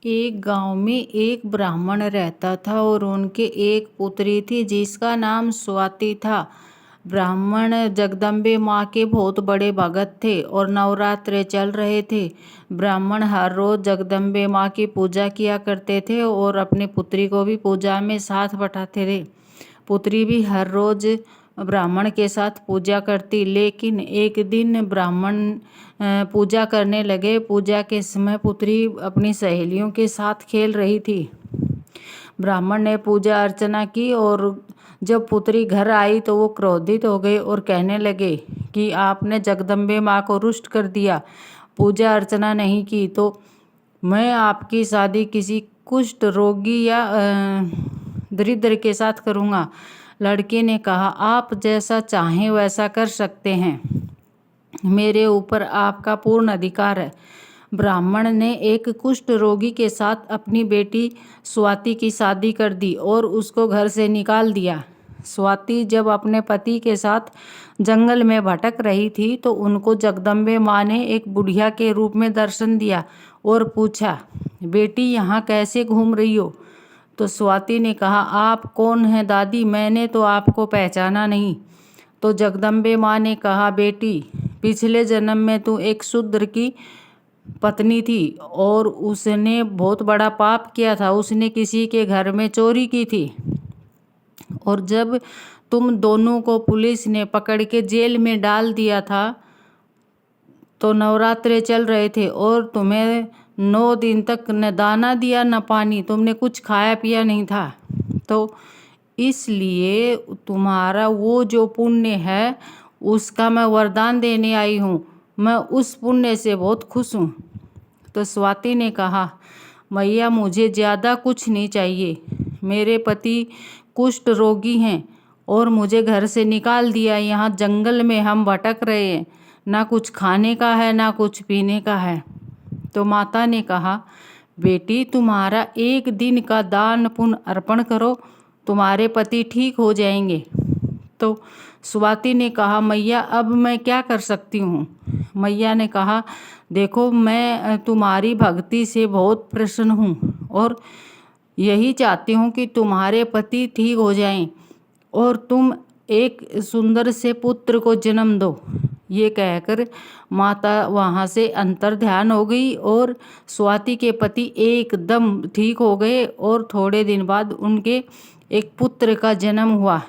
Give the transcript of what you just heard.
एक गांव में एक ब्राह्मण रहता था और उनके एक पुत्री थी जिसका नाम स्वाति था। ब्राह्मण जगदम्बे माँ के बहुत बड़े भगत थे और नवरात्रे चल रहे थे। ब्राह्मण हर रोज जगदम्बे माँ की पूजा किया करते थे और अपनी पुत्री को भी पूजा में साथ बैठाते थे। पुत्री भी हर रोज ब्राह्मण के साथ पूजा करती, लेकिन एक दिन ब्राह्मण पूजा करने लगे। पूजा के समय पुत्री अपनी सहेलियों के साथ खेल रही थी। ब्राह्मण ने पूजा अर्चना की और जब पुत्री घर आई तो वो क्रोधित हो गए और कहने लगे कि आपने जगदम्बे माँ को रुष्ट कर दिया, पूजा अर्चना नहीं की तो मैं आपकी शादी किसी कुष्ठ रोगी या दरिद्र के साथ करूँगा। लड़के ने कहा, आप जैसा चाहें वैसा कर सकते हैं, मेरे ऊपर आपका पूर्ण अधिकार है। ब्राह्मण ने एक कुष्ठ रोगी के साथ अपनी बेटी स्वाति की शादी कर दी और उसको घर से निकाल दिया। स्वाति जब अपने पति के साथ जंगल में भटक रही थी तो उनको जगदम्बे माँ ने एक बुढ़िया के रूप में दर्शन दिया और पूछा, बेटी यहाँ कैसे घूम रही हो? तो स्वाति ने कहा, आप कौन हैं दादी, मैंने तो आपको पहचाना नहीं। तो जगदम्बे माँ ने कहा, बेटी पिछले जन्म में तू एक शूद्र की पत्नी थी और उसने बहुत बड़ा पाप किया था। उसने किसी के घर में चोरी की थी और जब तुम दोनों को पुलिस ने पकड़ के जेल में डाल दिया था तो नवरात्रे चल रहे थे और तुम्हें 9 दिन तक न दाना दिया न पानी, तुमने कुछ खाया पिया नहीं था। तो इसलिए तुम्हारा वो जो पुण्य है उसका मैं वरदान देने आई हूँ। मैं उस पुण्य से बहुत खुश हूँ। तो स्वाति ने कहा, मैया मुझे ज़्यादा कुछ नहीं चाहिए। मेरे पति कुष्ठ रोगी हैं और मुझे घर से निकाल दिया। यहाँ जंगल में हम भटक रहे हैं, ना कुछ खाने का है ना कुछ पीने का है। तो माता ने कहा, बेटी तुम्हारा एक दिन का दान पुण्य अर्पण करो, तुम्हारे पति ठीक हो जाएंगे। तो स्वाति ने कहा, मैया अब मैं क्या कर सकती हूँ? मैया ने कहा, देखो मैं तुम्हारी भक्ति से बहुत प्रसन्न हूँ और यही चाहती हूँ कि तुम्हारे पति ठीक हो जाएं और तुम एक सुंदर से पुत्र को जन्म दो। ये कहकर माता वहाँ से अंतर ध्यान हो गई और स्वाति के पति एकदम ठीक हो गए और थोड़े दिन बाद उनके एक पुत्र का जन्म हुआ।